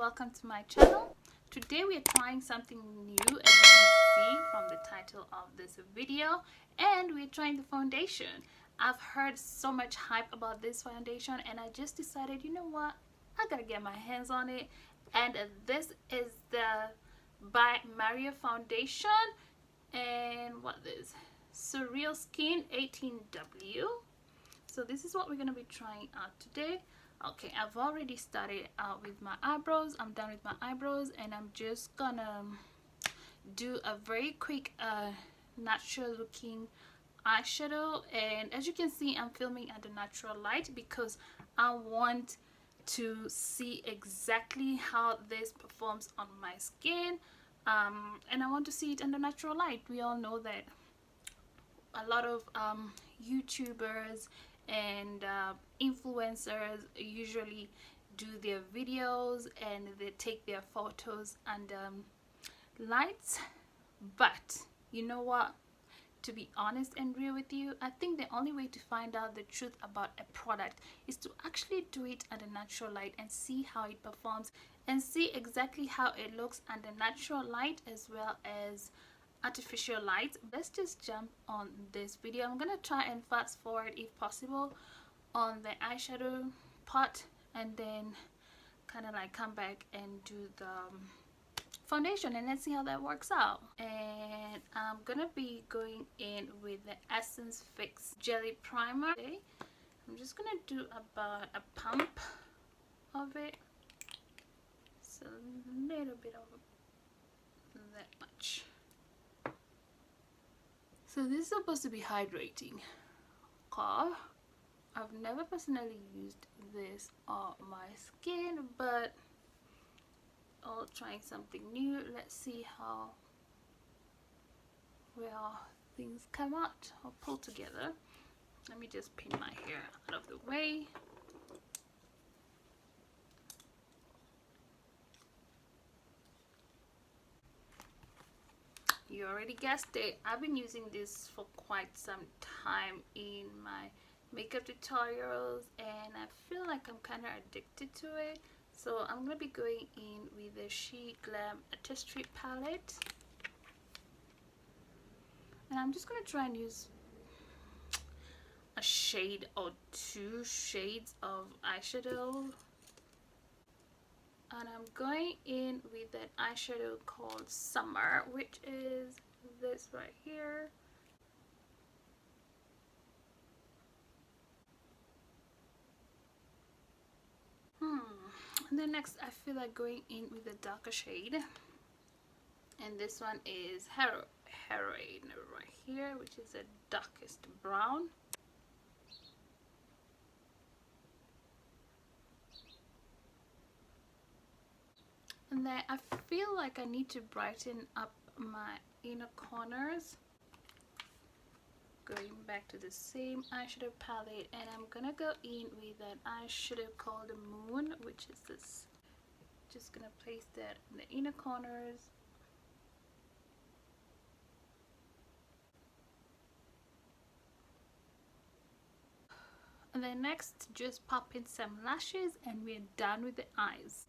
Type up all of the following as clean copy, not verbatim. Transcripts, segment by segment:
welcome to my channel. Today we are trying something new, as you can see from the title of this video, and we're trying the foundation. I've heard so much hype about this foundation and I just decided, you know what, I gotta get my hands on it. And this is the by Mario foundation, and what is Surreal Skin 18W. So this is what we're gonna be trying out today. Okay, I've already started out with my eyebrows. I'm done with my eyebrows and I'm just gonna do a very quick natural looking eyeshadow. And as you can see, I'm filming at the natural light because I want to see exactly how this performs on my skin, and I want to see it in the natural light. We all know that a lot of YouTubers and influencers usually do their videos and they take their photos under lights, but you know what, to be honest and real with you, I think the only way to find out the truth about a product is to actually do it under natural light and see how it performs and see exactly how it looks under natural light as well as artificial light. Let's just jump on this video. I'm gonna try and fast forward if possible on the eyeshadow part and then kind of like come back and do the foundation, and let's see how that works out. And I'm gonna be going in with the Essence Fix Jelly Primer. Okay, I'm just gonna do about a pump of it, so a little bit of that much. So this is supposed to be hydrating. I've never personally used this on my skin, but I'll trying something new. Let's see how well things come out or pull together. Let me just pin my hair out of the way. You already guessed it, I've been using this for quite some time in my makeup tutorials and I feel like I'm kind of addicted to it. So I'm going to be going in with the 𝐔𝐿 Artistry palette, and I'm just going to try and use a shade or two shades of eyeshadow. And I'm going in with an eyeshadow called Summer, which is this right here. And then next I feel like going in with a darker shade, and this one is Heroin right here, which is the darkest brown. And then I feel like I need to brighten up my inner corners. Going back to the same eyeshadow palette, and I'm gonna go in with an eyeshadow called the Moon, which is this. Just gonna place that in the inner corners. And then next, just pop in some lashes and we're done with the eyes.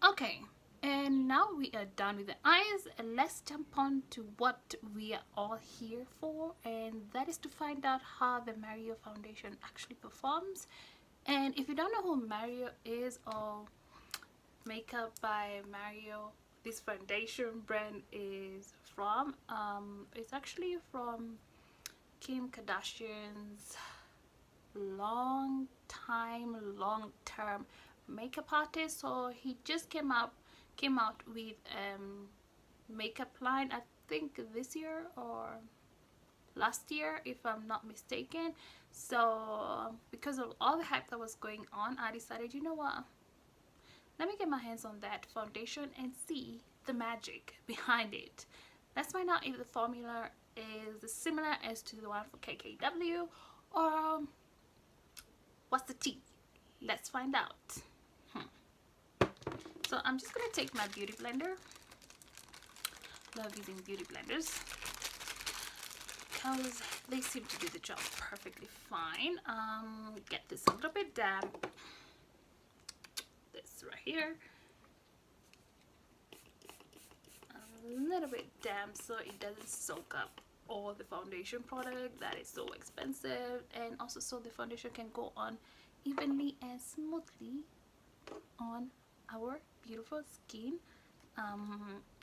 Okay, and now we are done with the eyes, and let's jump on to what we are all here for, and that is to find out how the Mario foundation actually performs. And if you don't know who Mario is, or Makeup by Mario, this foundation brand is from, it's actually from Kim Kardashian's long term makeup artist. So he just came out with makeup line, I think this year or last year if I'm not mistaken. So because of all the hype that was going on, I decided, you know what, let me get my hands on that foundation and see the magic behind it. Let's find out if the formula is similar as to the one for KKW, or what's the tea. Let's find out. So I'm just gonna take my beauty blender. Love using beauty blenders because they seem to do the job perfectly fine. Get this a little bit damp. This right here. A little bit damp so it doesn't soak up all the foundation product that is so expensive, and also so the foundation can go on evenly and smoothly on our beautiful skin.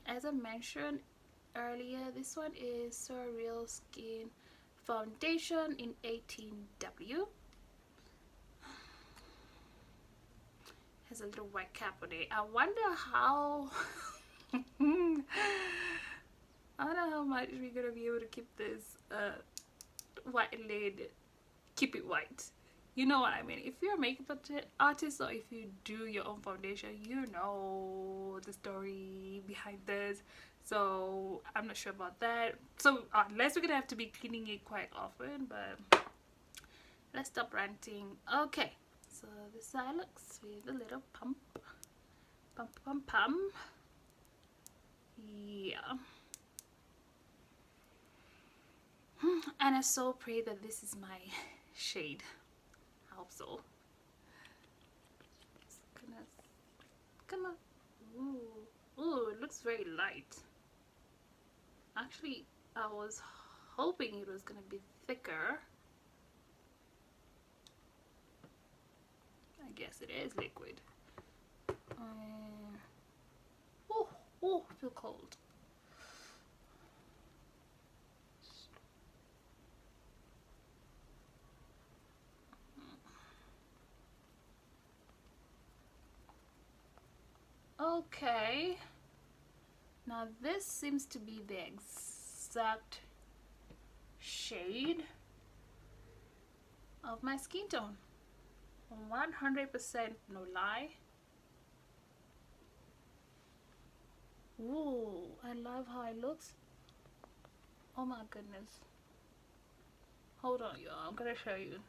As I mentioned earlier, this one is Surreal Skin Foundation in 18W. Has a little white cap on it. I wonder how I don't know how much we're gonna be able to keep this white lid, keep it white. You know what I mean. If you're a makeup artist or if you do your own foundation, you know the story behind this. So I'm not sure about that. So unless we're gonna have to be cleaning it quite often, but let's stop ranting. Okay, so this side looks with a little pump. Yeah. And I so pray that this is my shade. I hope so. Come on. Ooh, it looks very light. Actually, I was hoping it was gonna be thicker. I guess it is liquid. Oh, I feel cold. Okay, now this seems to be the exact shade of my skin tone. 100% no lie. Ooh, I love how it looks. Oh my goodness. Hold on, y'all. I'm gonna show you.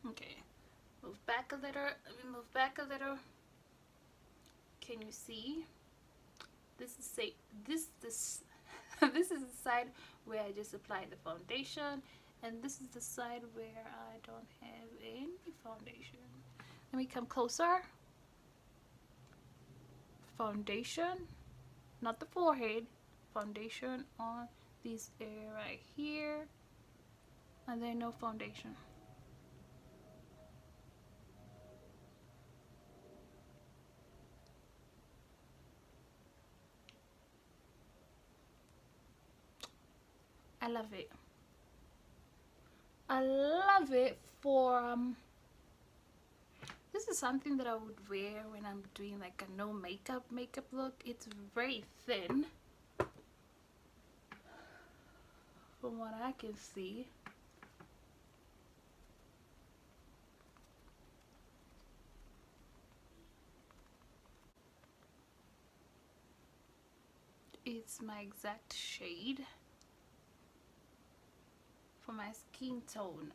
Okay. Move back a little. Let me move back a little. Can you see? This is this is the side where I just applied the foundation, and this is the side where I don't have any foundation. Let me come closer. Foundation, not the forehead. Foundation on this area right here, and then no foundation. I love it. I love it for this is something that I would wear when I'm doing like a no makeup look. It's very thin from what I can see. It's my exact shade for my skin tone.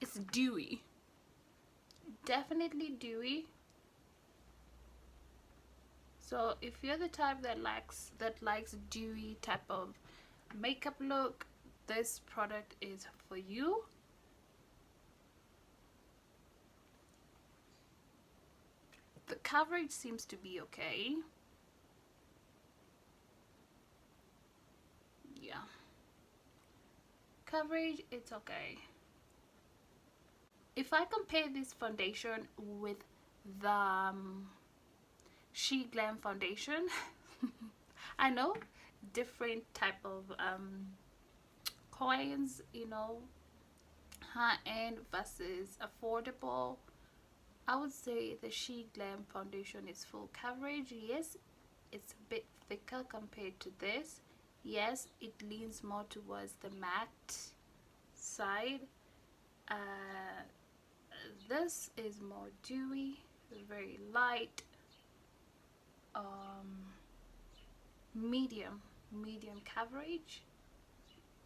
It's dewy, definitely dewy. So if you're the type that likes dewy type of makeup look, this product is for you. The coverage seems to be okay. Yeah, coverage, it's okay. If I compare this foundation with the 𝐔𝐿 foundation, I know different type of coins, you know, high-end versus affordable. I would say the 𝐔𝐿 foundation is full coverage. Yes, it's a bit thicker compared to this. Yes, it leans more towards the matte side. This is more dewy, very light, medium coverage,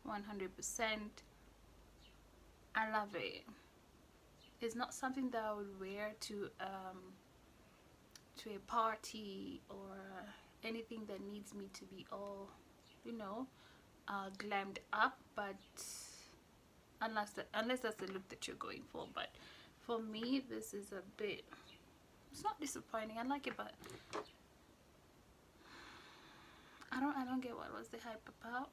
100%. I love it. It's not something that I would wear to a party or anything that needs me to be all, you know, glammed up, but unless that's the look that you're going for. But for me, this is a bit, it's not disappointing. I like it, but I don't get what was the hype about.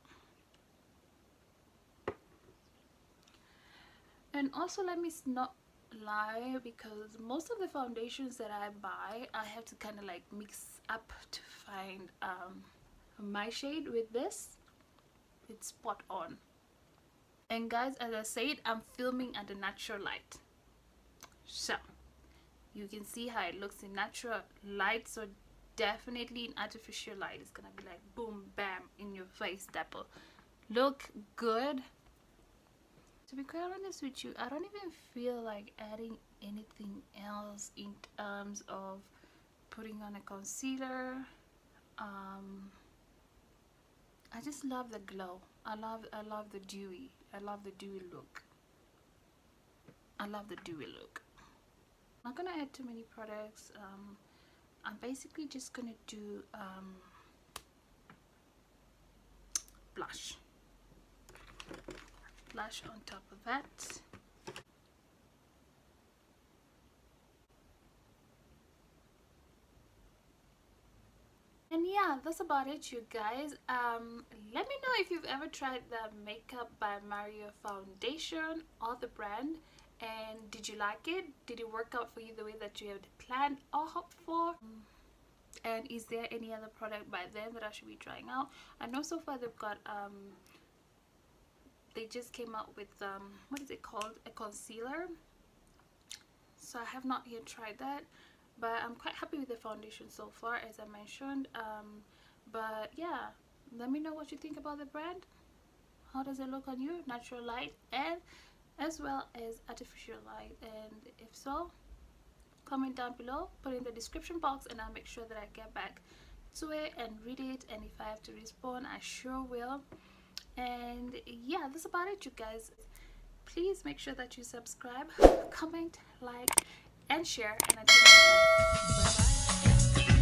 And also, let me not lie, because most of the foundations that I buy, I have to kind of like mix up to find my shade. With this, it's spot on. And guys, as I said, I'm filming under natural light, so you can see how it looks in natural light. So definitely in artificial light, it's gonna be like boom bam in your face. That will look good. To be quite honest with you, I don't even feel like adding anything else in terms of putting on a concealer. I just love the glow. I love the dewy. I love the dewy look. I love the dewy look. I'm not gonna add too many products. I'm basically just gonna do blush on top of that. And yeah, that's about it, you guys. Let me know if you've ever tried the Makeup by Mario foundation or the brand, and did you like it? Did it work out for you the way that you had planned or hoped for? And is there any other product by them that I should be trying out? I know so far they've got they just came out with what is it called, a concealer, so I have not yet tried that, but I'm quite happy with the foundation so far, as I mentioned. But yeah, let me know what you think about the brand. How does it look on you, natural light and as well as artificial light? And if so, comment down below, put it in the description box, and I'll make sure that I get back to it and read it. And if I have to respond, I sure will. And yeah, that's about it, you guys. Please make sure that you subscribe, comment, like and share, and until next time, bye bye.